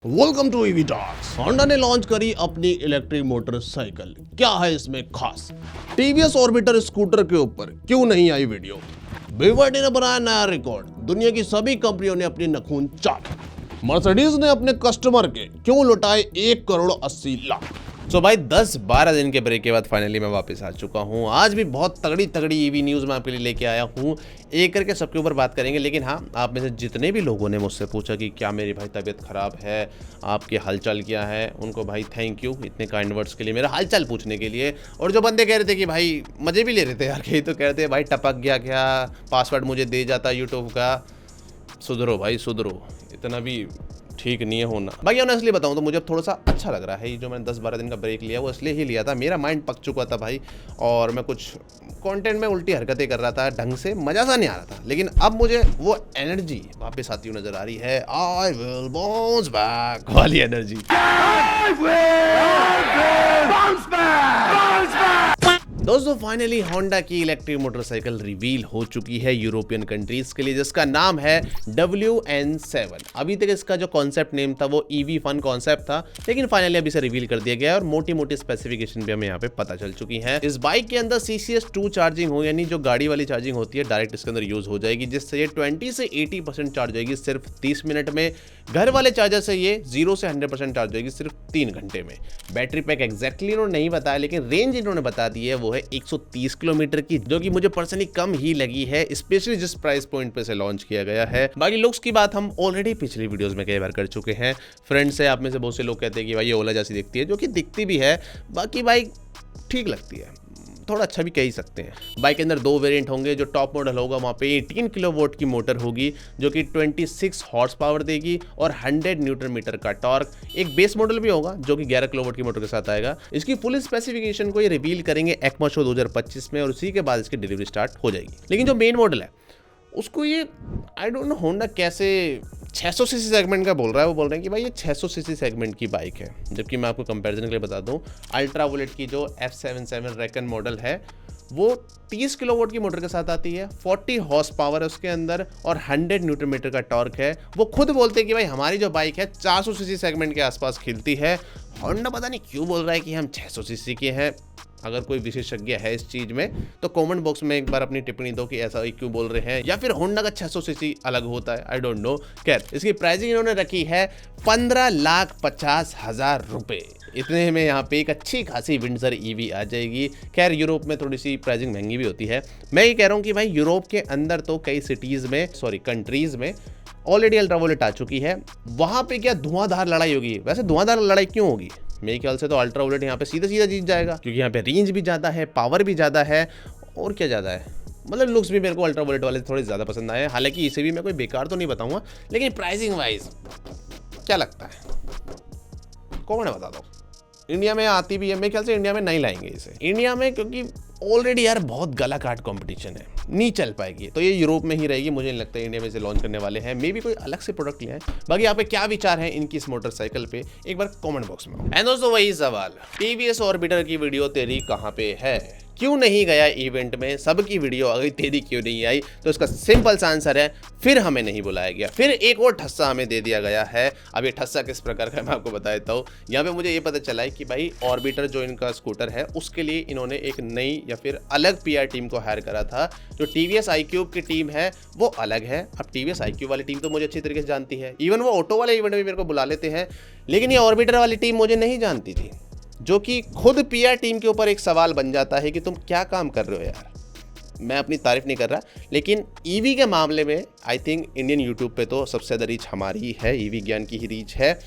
Welcome to EV talks. Honda ने launch करी अपनी इलेक्ट्रिक मोटरसाइकिल। क्या है इसमें खास? टीवीएस ऑर्बिटर स्कूटर के ऊपर क्यों नहीं आई वीडियो? BYD ने बनाया नया रिकॉर्ड। दुनिया की सभी कंपनियों ने अपनी नखून चाटे। मर्सिडीज ने अपने कस्टमर के क्यों लुटाए 1,80,00,000। तो भाई 10-12 दिन के ब्रेक के बाद फाइनली मैं वापस आ चुका हूँ। आज भी बहुत तगड़ी ईवी न्यूज़ मैं आपके लिए लेके आया हूँ। एक करके सबके ऊपर बात करेंगे, लेकिन हाँ, आप में से जितने भी लोगों ने मुझसे पूछा कि क्या मेरी भाई तबीयत ख़राब है, आपके हालचाल क्या है, उनको भाई थैंक यू इतने काइंड वर्ड्स के लिए, मेरा हालचाल पूछने के लिए। और जो बंदे कह रहे थे कि भाई मज़े भी ले रहे थे यार, कहीं तो कह रहे थे भाई टपक गया क्या, पासवर्ड मुझे दे जाता यूट्यूब का। सुधरो भाई सुधरो, इतना भी ठीक नहीं है होना। भाई ऑनेस्टली बताऊं तो मुझे अब थोड़ा सा अच्छा लग रहा है। ये जो मैंने 10-12 दिन का ब्रेक लिया वो इसलिए ही लिया था, मेरा माइंड पक चुका था भाई, और मैं कुछ कंटेंट में उल्टी हरकतें कर रहा था, ढंग से मज़ा सा नहीं आ रहा था। लेकिन अब मुझे वो एनर्जी वापस आती हुई नजर आ रही है। आई विल बाउंस बैक वाली एनर्जी। दोस्तों फाइनली होंडा की इलेक्ट्रिक मोटरसाइकिल रिवील हो चुकी है यूरोपियन कंट्रीज के लिए, जिसका नाम है WN7। अभी तक इसका जो कॉन्सेप्ट नेम था वो EV फन कॉन्सेप्ट था, लेकिन फाइनली अभी इसे रिवील कर दिया गया है और मोटी स्पेसिफिकेशन भी हमें यहाँ पे पता चल चुकी है। इस बाइक के अंदर CCS2 चार्जिंग हो, यानी जो गाड़ी वाली चार्जिंग होती है डायरेक्ट इसके अंदर यूज हो जाएगी, जिससे ये 20 से 80% चार्ज होगी सिर्फ 30 मिनट में। घर वाले चार्जर से ये 0 से 100% चार्ज होगी सिर्फ 3 घंटे में। बैटरी पैक एग्जैक्टली इन्होंने नहीं बताया, लेकिन रेंज इन्होंने बता दी है वो है 130 किलोमीटर की, जो कि मुझे पर्सनली कम ही लगी है, स्पेशली जिस प्राइस पॉइंट पे से लॉन्च किया गया है। बाकी लुक्स की बात हम ऑलरेडी पिछली वीडियोस में कई बार कर चुके हैं। फ्रेंड्स है आप में से बहुत से लोग कहते हैं कि भाई ये ओला जैसी दिखती है, जो कि दिखती भी है। बाकी बाइक ठीक लगती है, थोड़ा अच्छा भी कह ही सकते हैं। बाइक के अंदर 2 वेरिएंट होंगे। जो टॉप मॉडल होगा वहाँ पे 18 किलोवाट की मोटर होगी, जो कि 26 हॉर्स पावर देगी और 100 न्यूटन मीटर का टॉर्क। एक बेस मॉडल भी होगा जो कि 11 किलोवाट की मोटर के साथ आएगा। इसकी फुल स्पेसिफिकेशन को ये रिवील करेंगे EICMA शो 2025 में, और उसी के बाद इसकी डिलीवरी स्टार्ट हो जाएगी। लेकिन जो मेन मॉडल है उसको ये आई डोंट नो होंडा कैसे 600 सीसी सेगमेंट का बोल रहा है। वो बोल रहे हैं कि भाई ये 600 सीसी सेगमेंट की बाइक है, जबकि मैं आपको कंपैरिजन के लिए बता दूं, अल्ट्रा वुलेट की जो F77 रैकन मॉडल है वो 30 किलोवाट की मोटर के साथ आती है, 40 हॉर्स पावर है उसके अंदर और 100 न्यूटन मीटर का टॉर्क है। वो खुद बोलते हैं कि भाई हमारी जो बाइक है 400 सीसी सेगमेंट के आसपास खिलती है। होंडा पता नहीं क्यों बोल रहा है कि हम 600 सीसी के हैं। अगर कोई विशेषज्ञ है इस चीज में तो कमेंट बॉक्स में एक बार अपनी टिप्पणी दो कि ऐसा क्यों बोल रहे हैं, या फिर होंडा का 600 सीसी अलग होता है, आई डोंट नो। खैर, इसकी प्राइसिंग इन्होंने रखी है 15,50,000 रुपए। इतने में यहाँ पे एक अच्छी खासी विंडसर EV आ जाएगी। खैर यूरोप में थोड़ी सी प्राइसिंग महंगी भी होती है। मैं ये कह रहा हूँ कि भाई यूरोप के अंदर तो कई कंट्रीज में ऑलरेडी अल्ट्रावोलेट आ चुकी है। वहाँ पे क्या धुआंधार लड़ाई होगी? वैसे धुआंधार लड़ाई क्यों होगी? मेरे ख्याल से तो अल्ट्रावोलेट यहाँ पे सीधा जीत जाएगा, क्योंकि यहाँ पे रेंज भी ज़्यादा है, पावर भी ज़्यादा है, और क्या ज़्यादा है, मतलब लुक्स भी मेरे को अल्ट्रावोलेट वाले थोड़े ज़्यादा पसंद आए। हालांकि इसे भी मैं कोई बेकार तो नहीं बताऊँगा, लेकिन प्राइसिंग वाइज क्या लगता है कौन बता दो। इंडिया में आती भी है, मेरे ख्याल से इंडिया में नहीं लाएंगे इसे इंडिया में, क्योंकि ऑलरेडी यार बहुत गला काट कंपटीशन है, नहीं चल पाएगी। तो ये यूरोप में ही रहेगी, मुझे नहीं लगता है इंडिया में इसे लॉन्च करने वाले हैं। मे भी कोई अलग से प्रोडक्ट ले आए। बाकी यहाँ पे क्या विचार है इनकी इस मोटरसाइकिल पे, एक बार कमेंट बॉक्स में। एंड दोस्तों वही सवाल, TVS ऑर्बिटर की वीडियो तेरी कहाँ पे है? क्यों नहीं गया इवेंट में? सबकी वीडियो आ गई, तेरी क्यों नहीं आई? तो इसका सिंपल सा आंसर है, फिर हमें नहीं बुलाया गया। फिर एक और ठस्सा हमें दे दिया गया है। अब ये ठस्सा किस प्रकार का मैं आपको बता देता हूँ। यहाँ पे मुझे ये पता चला है कि भाई ऑर्बिटर जो इनका स्कूटर है उसके लिए इन्होंने एक नई या फिर अलग PR टीम को हायर करा था। जो TVS iQube की टीम है वो अलग है। अब TVS iQube वाली टीम तो मुझे अच्छी तरीके से जानती है, इवन वो ऑटो वाले इवेंट में मेरे को बुला लेते हैं, लेकिन ये ऑर्बिटर वाली टीम मुझे नहीं जानती थी, जो कि खुद PR टीम के ऊपर एक सवाल बन जाता है कि तुम क्या काम कर रहे हो यार। मैं अपनी तारीफ नहीं कर रहा, लेकिन EV के मामले में आई थिंक इंडियन यूट्यूब पे तो सबसे ज़्यादा रीच हमारी है, EV ज्ञान की ही रीच है।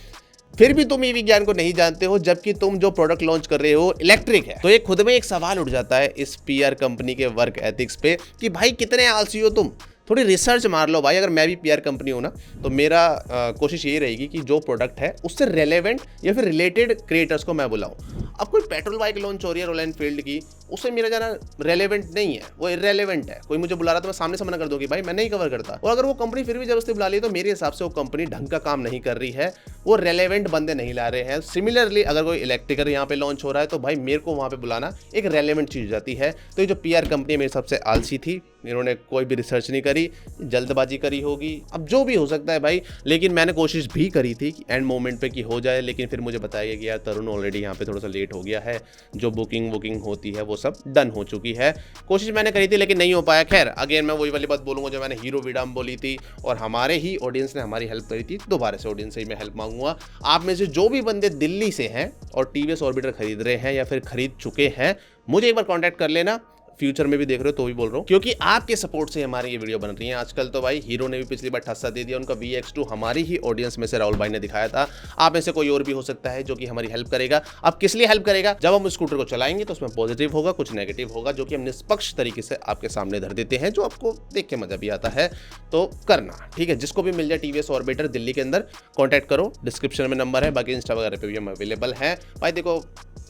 फिर भी तुम EV ज्ञान को नहीं जानते हो, जबकि तुम जो प्रोडक्ट लॉन्च कर रहे हो इलेक्ट्रिक है। तो ये खुद में एक सवाल उठ जाता है इस PR कंपनी के वर्क एथिक्स पे कि भाई कितने आलसी हो तुम, थोड़ी रिसर्च मार लो भाई। अगर मैं भी PR कंपनी हूँ ना, तो मेरा कोशिश ये रहेगी कि जो प्रोडक्ट है उससे रेलेवेंट या फिर रिलेटेड क्रिएटर्स को मैं बुलाऊँ। अब कोई पेट्रोल बाइक लॉन्च हो रही है रॉयल एनफील्ड की, उससे मेरा जाना रेलेवेंट नहीं है, वो इररेलेवेंट है। कोई मुझे बुला रहा तो मैं सामने से मना कर दूँ कि भाई मैं नहीं कवर करता। और अगर वो कंपनी फिर भी जबरदस्ती बुला ली तो मेरे हिसाब से वो कंपनी ढंग का काम नहीं कर रही है, वो रेलेवेंट बंदे नहीं ला रहे हैं। सिमिलरली अगर कोई इलेक्ट्रिकल यहाँ पे लॉन्च हो रहा है तो भाई मेरे को वहाँ पे बुलाना एक रेलेवेंट चीज़ हो जाती है। तो ये जो PR कंपनी मेरे हिसाब से आलसी थी, इन्होंने कोई भी रिसर्च नहीं करी, जल्दबाजी करी होगी, अब जो भी हो सकता है भाई। लेकिन मैंने कोशिश भी करी थी कि एंड मोमेंट पे कि हो जाए, लेकिन फिर मुझे बताया गया कि यार तरुण ऑलरेडी यहाँ पे थोड़ा सा लेट हो गया है, जो बुकिंग होती है वो सब डन हो चुकी है। कोशिश मैंने करी थी लेकिन नहीं हो पाया। खैर अगेन मैं वही वाली बात बोलूँगा जो मैंने हीरो वीडा में बोली थी, और हमारे ही ऑडियंस ने हमारी हेल्प करी थी, दोबारा से ऑडियंस से ही मैं हेल्प मांगूंगा। आप में से जो भी बंदे दिल्ली से हैं और टीवीएस ऑर्बिटर खरीद रहे हैं या फिर खरीद चुके हैं, मुझे एक बार कॉन्टैक्ट कर लेना। फ्यूचर में भी देख रहे हो तो भी बोल रहा हूँ, क्योंकि आपके सपोर्ट से हमारी ये वीडियो बन रही है। आजकल तो भाई हीरो ने भी पिछली बार ठस्सा दे दिया, उनका VX2 हमारी ही ऑडियंस में से राहुल भाई ने दिखाया था। आप में से कोई और भी हो सकता है जो कि हमारी हेल्प करेगा। अब किस लिए हेल्प करेगा? जब हम स्कूटर को चलाएंगे तो उसमें पॉजिटिव होगा, कुछ नेगेटिव होगा, जो कि हम निष्पक्ष तरीके से आपके सामने धर देते हैं, जो आपको देख के मजा भी आता है। तो करना ठीक है, जिसको भी मिल जाए टीवीएस ऑर्बिटर दिल्ली के अंदर, कॉन्टैक्ट करो, डिस्क्रिप्शन में नंबर है, बाकी इंस्टा वगैरह पे भी हम अवेलेबल है। भाई देखो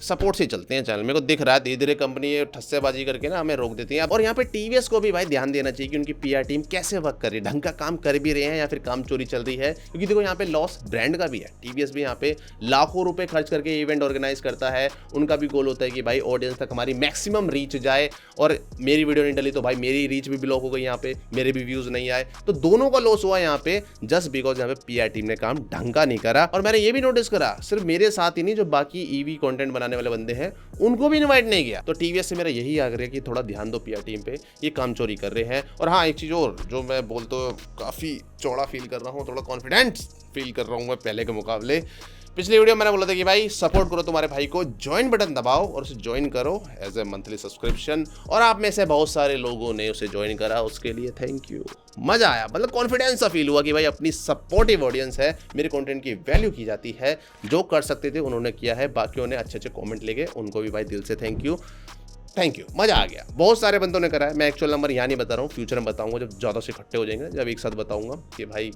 सपोर्ट से चलते हैं चैनल, मेरे को दिख रहा है धीरे धीरे कंपनी ये ठस्सेबाजी करके ना हमें रोक देती है। और यहाँ पे टीवीएस को भी भाई ध्यान देना चाहिए कि उनकी PR टीम कैसे वर्क कर रही है, ढंग का काम कर भी रहे हैं या फिर काम चोरी चल रही है। क्योंकि देखो यहाँ पे लॉस ब्रांड का भी है। टीवीएस भी यहाँ पे लाखों रुपए खर्च करके इवेंट ऑर्गेनाइज करता है, उनका भी गोल होता है कि भाई ऑडियंस तक हमारी मैक्सिमम रीच जाए। और मेरी वीडियो नहीं डली तो भाई मेरी रीच भी ब्लॉक हो गई, यहाँ पे मेरे भी व्यूज नहीं आए, तो दोनों का लॉस हुआ यहाँ पे, जस्ट बिकॉज यहाँ पे PR टीम ने काम ढंग का नहीं करा। और मैंने ये भी नोटिस करा, सिर्फ मेरे साथ ही नहीं, जो बाकी EV कंटेंट बनाने वाले बंदे हैं उनको भी इनवाइट नहीं किया। तो टीवीएस से मेरा यही आग्रह है कि थोड़ा ध्यान दो PR टीम पे, ये काम चोरी कर रहे हैं। और हाँ एक चीज़ और जो मैं बोलते काफ़ी चौड़ा फील कर रहा हूँ, थोड़ा कॉन्फिडेंट फील कर रहा हूँ मैं पहले के मुकाबले। पिछली वीडियो मैंने बोला था कि भाई सपोर्ट करो तुम्हारे भाई को, ज्वाइन बटन दबाओ और उसे ज्वाइन करो एज ए मंथली सब्सक्रिप्शन। और आप में से बहुत सारे लोगों ने उसे ज्वाइन करा, उसके लिए थैंक यू। मजा आया, मतलब कॉन्फिडेंस सा फील हुआ कि भाई अपनी सपोर्टिव ऑडियंस है, मेरे कंटेंट की वैल्यू की जाती है। जो कर सकते थे उन्होंने किया है, बाकियों ने अच्छे अच्छे कमेंट लेके, उनको भी भाई दिल से थैंक यू। मजा आ गया। बहुत सारे बंदों ने करा है, मैं एक्चुअल नंबर यहाँ नहीं बता रहा हूँ, फ्यूचर में बताऊंगा जब ज़्यादा से इकट्ठे हो जाएंगे, जब एक साथ बताऊंगा कि भाई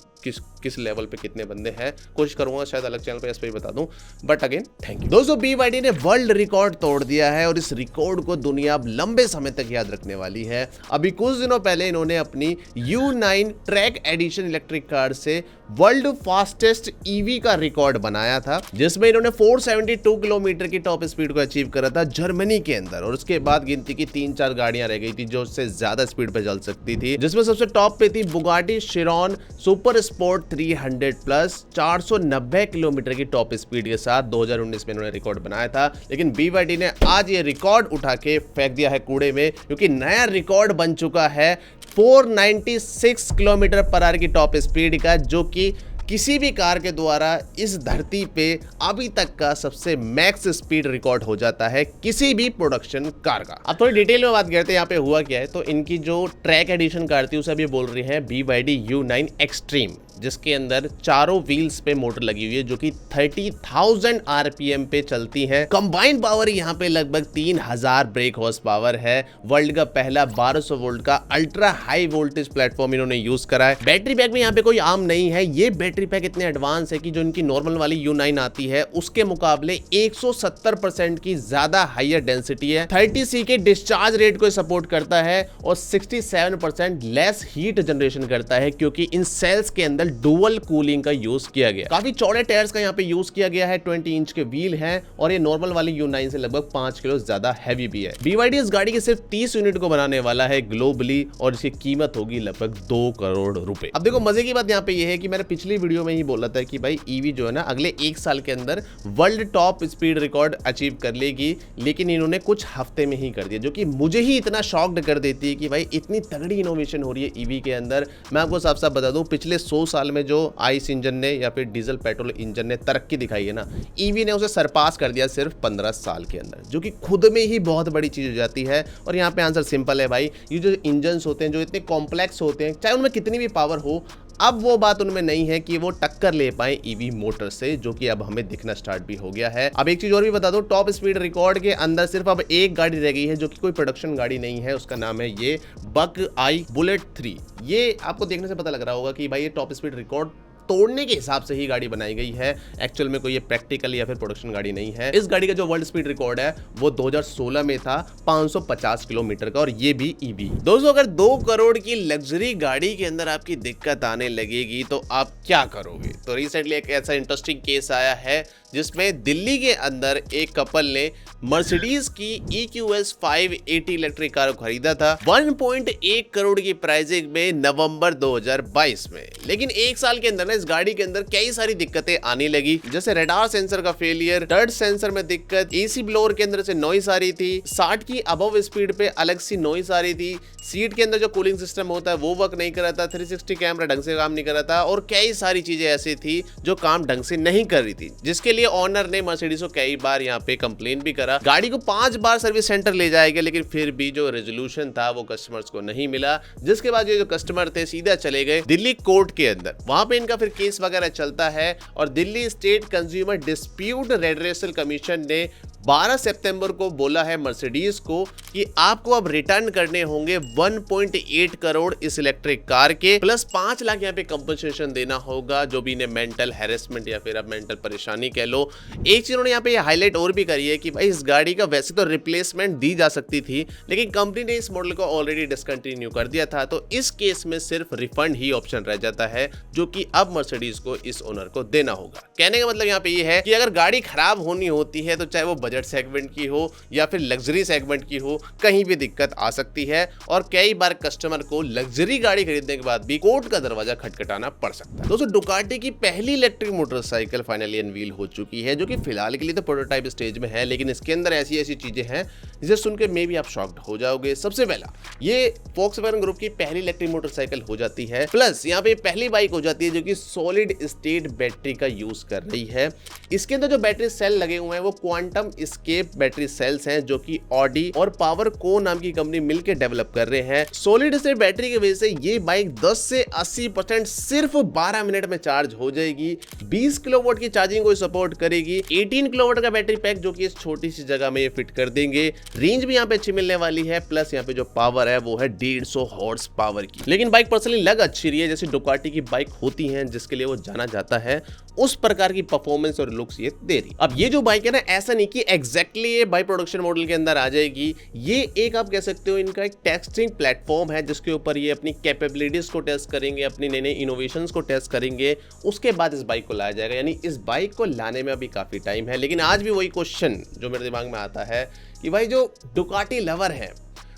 किस लेवल पे कितने बंदे हैं। कोशिश करूंगा शायद अलग चैनल पे इस पर ही बता दूं, बट अगेन थैंक यू। दोस्तों BYD ने वर्ल्ड रिकॉर्ड तोड़ दिया है और इस रिकॉर्ड को दुनिया अब लंबे समय तक याद रखने वाली है। अभी कुछ दिनों पहले इन्होंने अपनी U9 track edition electric car से वर्ल्ड फास्टेस्ट EV का रिकॉर्ड बनाया था, जिसमें इन्होंने 472 किलोमीटर की टॉप स्पीड को अचीव करा था जर्मनी के अंदर। और उसके बाद गिनती की 3-4 गाड़ियां रह गई थी जो उससे ज्यादा स्पीड पे चल सकती थी, जिसमें सबसे टॉप पे थी Bugatti Sharon super sport 300 plus 490 kilometre की टॉप स्पीड के साथ 2019 में इन्होंने रिकॉर्ड बनाया था। लेकिन BYD ने आज ये रिकॉर्ड उठा के फेंक दिया है कूड़े में, क्योंकि नया रिकॉर्ड बन चुका है 496 किलोमीटर पर आवर की टॉप स्पीड का, जो कि किसी भी कार के द्वारा इस धरती पे अभी तक का सबसे मैक्स स्पीड रिकॉर्ड हो जाता है किसी भी प्रोडक्शन कार का। अब थोड़ी डिटेल में बात करते हैं यहाँ पे हुआ क्या है। तो इनकी जो ट्रैक एडिशन कार थी उसे अभी बोल रही है BYD U9 एक्सट्रीम, जिसके अंदर चारों व्हील्स पे मोटर लगी हुई है जो कि 30,000 RPM पे चलती है। कंबाइंड पावर यहाँ पे लगभग 3000 ब्रेक हॉर्स पावर है। वर्ल्ड का पहला 1200 वोल्ट का अल्ट्रा हाई वोल्टेज प्लेटफॉर्म इन्होंने यूज करा है। बैटरी पैक भी यहाँ पे कोई आम नहीं है, ये बैटरी पैक इतने एडवांस है कि जो इनकी नॉर्मल वाली U9 आती है उसके मुकाबले 170% की ज्यादा हाइयर डेंसिटी है। 30C के डिस्चार्ज रेट को सपोर्ट करता है और 67% लेस हीट जनरेशन करता है, क्योंकि इन सेल्स के अंदर डुअल कूलिंग का यूज किया गया। काफी चौड़े टायर्स का यहाँ पे यूज किया गया है, 20 इंच के व्हील हैं और ये नॉर्मल वाली U9 से लगभग 5 किलो ज्यादा हैवी भी है। BYD इस गाड़ी के सिर्फ 30 यूनिट को बनाने वाला है ग्लोबली और इसकी कीमत होगी लगभग 2 करोड़ रुपए। अब देखो मजे की बात यहाँ पे ये है कि मैंने पिछली वीडियो में ही बोला था कि भाई EV जो है ना अगले 1 साल के अंदर world top speed record achieve कर लेगी, लेकिन इन्होंने कुछ हफ्ते में ही कर दिया, जो कि मुझे ही इतना शॉक्ड कर देती है कि भाई इतनी तगड़ी इनोवेशन हो रही है EV के अंदर। मैं आपको साफ साफ बता दूं, पिछले 100 साल में जो आइस इंजन ने या फिर डीजल पेट्रोल इंजन ने तरक्की दिखाई है ना, EV ने उसे सरपास कर दिया सिर्फ 15 साल के अंदर, जो कि खुद में ही बहुत बड़ी चीज हो जाती है। और यहाँ पे आंसर सिंपल है भाई, ये जो इंजन होते हैं जो इतने कॉम्प्लेक्स होते हैं, चाहे उनमें कितनी भी पावर हो, अब वो बात उनमें नहीं है कि वो टक्कर ले पाए EV मोटर से, जो कि अब हमें दिखना स्टार्ट भी हो गया है। अब एक चीज और भी बता दो, टॉप स्पीड रिकॉर्ड के अंदर सिर्फ अब एक गाड़ी रह गई है जो कि कोई प्रोडक्शन गाड़ी नहीं है, उसका नाम है ये बक आई बुलेट 3। ये आपको देखने से पता लग रहा होगा कि भाई ये टॉप स्पीड रिकॉर्ड तोड़ने के हिसाब से ही गाड़ी बनाई गई है, एक्चुअल में कोई ये प्रैक्टिकल या फिर प्रोडक्शन गाड़ी नहीं है। इस गाड़ी का जो वर्ल्ड स्पीड रिकॉर्ड है वो 2016 में था 550 किलोमीटर का, और ये भी EV। दोस्तों अगर 2 करोड़ की लग्जरी गाड़ी के अंदर आपकी दिक्कत आने लगेगी तो आप क्या करोगे? तो रिसेंटली एक ऐसा इंटरेस्टिंग केस आया है जिसमें दिल्ली के अंदर एक कपल ने मर्सिडीज की EQS 580 इलेक्ट्रिक कार को खरीदा था 1.1 करोड़ की प्राइसिंग में नवंबर 2022 में। लेकिन एक साल के अंदर ना इस गाड़ी के अंदर कई सारी दिक्कतें आने लगी, जैसे रडार सेंसर का फेलियर, टच सेंसर में दिक्कत, एसी ब्लोअर के अंदर से नॉइस आ रही थी, 60 की अबव स्पीड पे अलग सी नॉइस आ रही थी, सीट के अंदर जो कूलिंग सिस्टम होता है वो वर्क नहीं कर रहा था, 360 कैमरा ढंग से काम नहीं कर रहा था और कई सारी चीजें ऐसी थी जो काम ढंग से नहीं कर रही थी, जिसके लिए ऑनर ने मर्सिडीज को कई बार यहाँ पे कंप्लेन भी करा। गाड़ी को 5 बार सर्विस सेंटर ले जाएगा, लेकिन फिर भी जो रेजोल्यूशन था वो कस्टमर्स को नहीं मिला, जिसके बाद ये जो कस्टमर थे सीधा चले गए दिल्ली कोर्ट के अंदर। वहां पे इनका फिर केस वगैरह चलता है और Delhi state consumer dispute redressal commission ने 12 सितंबर को बोला है मर्सिडीज को कि आपको अब रिटर्न करने होंगे 1.8 करोड़ इस इलेक्ट्रिक कार के, प्लस 5 लाख यहाँ पे कंपनसेशन देना होगा जो भी इन्हें मेंटल हैरेसमेंट या फिर अब मेंटल परेशानी कह लो। एक चीज उन्होंने यहाँ पे हाईलाइट और भी करी है कि भाई इस गाड़ी का वैसे तो रिप्लेसमेंट दी जा सकती थी, लेकिन कंपनी ने इस मॉडल को ऑलरेडी डिसकंटिन्यू कर दिया था, तो इस केस में सिर्फ रिफंड ही ऑप्शन रह जाता है, जो कि अब मर्सिडीज को इस ओनर को देना होगा। कहने का मतलब यहाँ पे ये है कि अगर गाड़ी खराब होनी होती है तो चाहे वो बजट सेगमेंट की हो या फिर लग्जरी सेगमेंट की हो, कहीं भी दिक्कत आ सकती है और कई बार कस्टमर को लग्जरी गाड़ी खरीदने के बाद भी कोर्ट का दरवाजा खटखटाना पड़ सकता है। दोस्तों डुकाटी की पहली इलेक्ट्रिक मोटरसाइकिल फाइनली अनवील हो चुकी है, जो कि फिलहाल के लिए तो प्रोटोटाइप स्टेज में है, लेकिन इसके अंदर ऐसी ऐसी चीजें हैं जिसे सुनकर मे भी आप शॉक्ड हो जाओगे। सबसे पहला, ये वोक्सवैगन ग्रुप की पहली इलेक्ट्रिक मोटरसाइकिल हो जाती है, प्लस यहाँ पे पहली बाइक हो जाती है जो कि सॉलिड स्टेट बैटरी का यूज कर रही है। इसके अंदर जो बैटरी सेल लगे हुए हैं वो क्वांटम स्केप बैटरी सेल्स हैं, जो कि ऑडी और पावर को नाम की कंपनी मिलकर डेवलप कर रहे हैं। सॉलिड स्टेट बैटरी की वजह से ये बाइक 10 से 80% सिर्फ 12 मिनट में चार्ज हो जाएगी, 20 किलोवाट की चार्जिंग को सपोर्ट करेगी, 18 किलोवाट का बैटरी पैक जो कि इस छोटी सी जगह में ये फिट कर देंगे, रेंज भी यहाँ पे अच्छी मिलने वाली है, प्लस यहाँ पे जो पावर है वो है 150 हॉर्स पावर की। लेकिन बाइक पर्सनली लग अच्छी रही है, जैसे डुकाटी की बाइक होती है जिसके लिए वो जाना जाता है, उस प्रकार की परफॉर्मेंस और लुक्स ये दे रही। अब ये जो बाइक है ना, ऐसा नहीं कि एग्जैक्टली ये बाई प्रोडक्शन मॉडल के अंदर आ जाएगी, ये एक आप कह सकते हो इनका एक टेस्टिंग प्लेटफॉर्म है जिसके ऊपर ये अपनी कैपेबिलिटीज को टेस्ट करेंगे, अपनी नए नए इनोवेशंस को टेस्ट करेंगे, उसके बाद इस बाइक को लाया जाएगा। यानी इस बाइक को लाने में अभी काफी टाइम है। लेकिन आज भी वही क्वेश्चन जो मेरे दिमाग में आता है कि भाई जो डुकाटी लवर है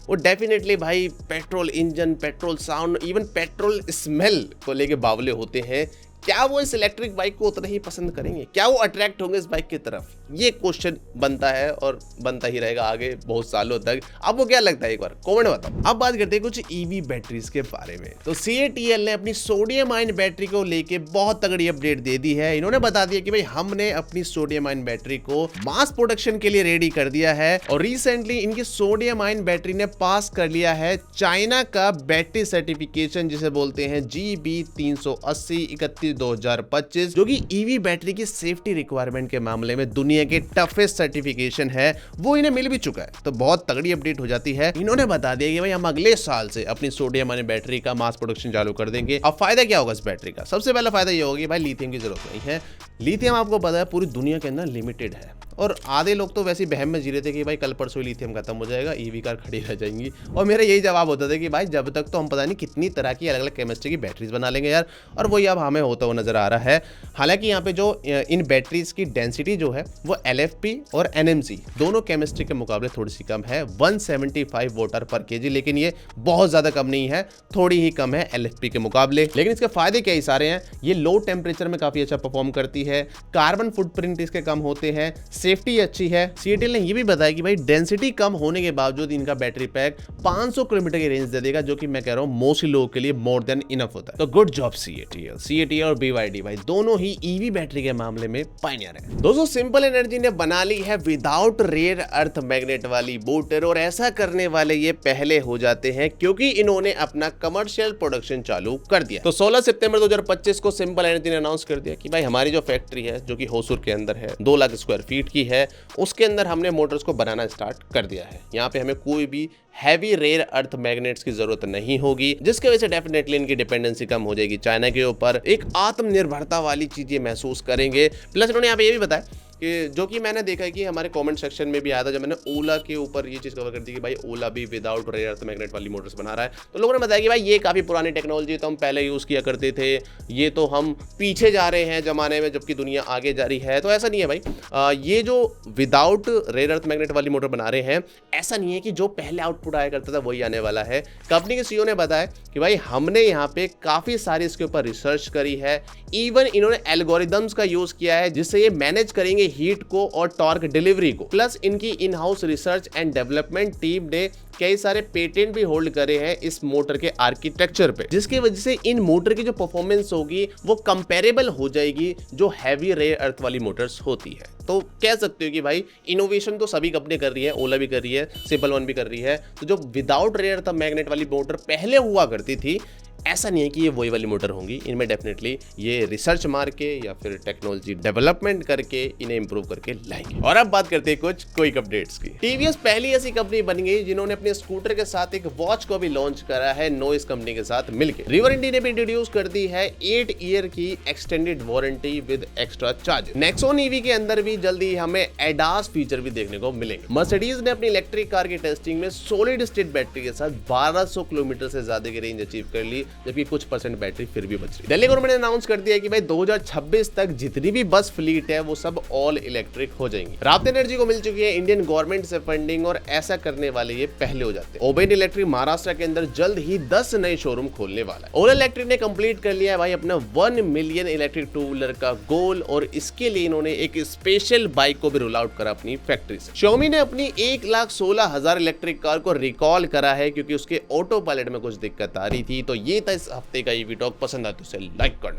वो डेफिनेटली भाई petrol engine, petrol sound, even petrol smell को लेके बावले होते हैं। क्या वो इस इलेक्ट्रिक बाइक को उतना ही पसंद करेंगे? क्या वो अट्रैक्ट होंगे इस बाइक की तरफ? ये क्वेश्चन बनता है और बनता ही रहेगा आगे बहुत सालों तक। आपको क्या लगता है एक बार कमेंट में बताओ। अब बात करते हैं कुछ ईवी बैटरीज के बारे में। तो CATL ने अपनी सोडियम आयन बैटरी को लेके बहुत तगड़ी अपडेट दे दी है। इन्होंने बता दिया कि भाई हमने अपनी सोडियम आयन बैटरी को मास प्रोडक्शन के लिए रेडी कर दिया है और रिसेंटली इनकी सोडियम आयन बैटरी ने पास कर लिया है चाइना का बैटरी सर्टिफिकेशन, जिसे बोलते हैं GB 380 2025, जो कि ईवी बैटरी की सेफ्टी रिक्वायरमेंट के मामले में दुनिया के टफेस्ट सर्टिफिकेशन है, वो इन्हें मिल भी चुका है। तो बहुत तगड़ी अपडेट हो जाती है। इन्होंने बता दिया कि भाई हम अगले साल से अपनी सोडियम आयन बैटरी का मास प्रोडक्शन चालू कर देंगे। अब फायदा क्या होगा इस बैटरी का? सबसे पहला फायदा ये होगा कि भाई लिथियम की जरूरत नहीं है। लिथियम आपको पता है पूरी दुनिया के अंदर लिमिटेड है और आधे लोग तो वैसे बहम में जी रहे थे कि भाई कल परसों लिथियम खत्म हो जाएगा, ईवी कार खड़ी रह जाएंगी। और मेरा यही जवाब होता था कि भाई जब तक तो हम पता नहीं कितनी तरह की अलग अलग केमिस्ट्री की बैटरीज बना लेंगे यार, और वही अब हमें होता हुआ नजर आ रहा है। हालांकि यहाँ पे जो इन बैटरीज की डेंसिटी जो है वो LFP और NMC दोनों केमिस्ट्री के मुकाबले थोड़ी सी कम है, 175 वोटर पर केजी, लेकिन ये बहुत ज्यादा कम नहीं है, थोड़ी ही कम है LFP के मुकाबले। लेकिन इसके फायदे कई सारे हैं। ये लो टेम्परेचर में काफी अच्छा परफॉर्म करती है, कार्बन फुटप्रिंट इसके कम होते हैं, सेफ्टी अच्छी है। CATL ने ये भी बताया कि भाई डेंसिटी कम होने के बावजूद इनका बैटरी पैक 500 किलोमीटर की रेंज दे देगा, जो कि मैं कह रहा हूं मोस्टली लोगों के लिए मोर देन इनफ होता है। तो गुड जॉब CATL और BYD भाई दोनों ही ईवी बैटरी के मामले में पायनियर है। दोस्तों सिंपल एनर्जी ने बना ली है विदाउट रेयर अर्थ मैग्नेट वाली मोटर, और ऐसा करने वाले ये पहले हो जाते हैं क्योंकि इन्होंने अपना कमर्शियल प्रोडक्शन चालू कर दिया। तो 16 सितंबर 2025 को सिंपल एनर्जी ने अनाउंस कर दिया कि भाई हमारी जो फैक्ट्री है जो कि होसूर के अंदर है, 2 लाख स्क्वायर फीट की है, उसके अंदर हमने मोटर्स को बनाना स्टार्ट कर दिया है। यहाँ पे हमें कोई भी हैवी रेयर अर्थ मैग्नेट्स की जरूरत नहीं होगी, जिसकी वजह से डेफिनेटली इनकी डिपेंडेंसी कम हो जाएगी चाइना के ऊपर। एक आत्मनिर्भरता वाली चीजें महसूस करेंगे। प्लस इन्होंने यहाँ पे ये भी बताया कि जो कि मैंने देखा है कि हमारे कमेंट सेक्शन में भी आया था, जब मैंने ओला के ऊपर ये चीज़ कवर कर दी कि भाई ओला भी विदाउट रेयर अर्थ मैग्नेट वाली मोटर्स बना रहा है, तो लोगों ने बताया कि भाई ये काफ़ी पुरानी टेक्नोलॉजी तो हम पहले यूज़ किया करते थे, ये तो हम पीछे जा रहे हैं ज़माने में जबकि दुनिया आगे जा रही है। तो ऐसा नहीं है भाई, ये जो विदाउट रेयर अर्थ मैग्नेट वाली मोटर बना रहे हैं, ऐसा नहीं है कि जो पहले आउटपुट आया करता था वही आने वाला है। कंपनी के सीईओ ने बताया कि भाई हमने यहाँ पे काफ़ी सारी इसके ऊपर रिसर्च करी है, इवन इन्होंने एल्गोरिदम्स का यूज़ किया है जिससे ये मैनेज करेंगे हीट को और टॉर्क डिलीवरी को। प्लस इनकी in house research and development team ने कई सारे पेटेंट भी होल्ड करे हैं इस मोटर के आर्किटेक्चर पे, जिसकी वजह से इन मोटर की जो परफॉर्मेंस होगी वो कंपेरेबल हो जाएगी जो हैवी रेयर अर्थ वाली मोटर्स होती है। तो कह सकते हो कि भाई इनोवेशन तो सभी कंपनी कर रही है, ओला भी कर रही है, सिंपल वन भी कर रही है। तो जो विदाउट रेयर अर्थ मैग्नेट वाली मोटर पहले हुआ करती थी, ऐसा नहीं है कि ये वही वाली मोटर होंगी। इनमें डेफिनेटली ये रिसर्च मार के या फिर टेक्नोलॉजी डेवलपमेंट करके इन्हें इंप्रूव करके लाएंगे। और अब बात करते हैं कुछ क्विक अपडेट्स की। टीवीएस पहली ऐसी कंपनी बन गई जिन्होंने अपने स्कूटर के साथ एक वॉच को भी लॉन्च करा है नॉइस कंपनी के साथ मिलकर। रिवर इंडी ने भी इंट्रोड्यूस कर दी है 8 ईयर की extended warranty with extra charge. Nexon EV के अंदर भी जल्दी हमें एडास फीचर भी देखने को मिलेंगे। मर्सिडीज ने अपनी इलेक्ट्रिक कार की टेस्टिंग में सॉलिड स्टेट बैटरी के साथ 1200 किलोमीटर से ज्यादा की रेंज अचीव कर ली, जबकि कुछ परसेंट बैटरी फिर भी बच रही। दिल्ली गवर्नमेंट ने अनाउंस कर दिया कि भाई 2026 तक जितनी भी बस फ्लीट है वो सब ऑल इलेक्ट्रिक हो जाएंगी। राप्ती एनर्जी को मिल चुकी है इंडियन गवर्नमेंट से फंडिंग और ऐसा करने वाले ये पहले हो जाते हैं। ओबेन इलेक्ट्रिक महाराष्ट्र के अंदर जल्द ही 10 नए शोरूम खोलने वाला है। ओला इलेक्ट्रिक ने कंप्लीट कर लिया है भाई अपना 1 मिलियन इलेक्ट्रिक टू व्हीलर का गोल, और इसके लिए इन्होंने एक स्पेशल बाइक को भी रोल आउट करा अपनी फैक्ट्री से। Xiaomi ने अपनी 1,16,000 इलेक्ट्रिक कार को रिकॉल करा है क्योंकि उसके ऑटो पायलट में कुछ दिक्कत आ रही थी। तो ये था इस हफ्ते का ईवी टॉक। पसंद आए तो इसे लाइक करना।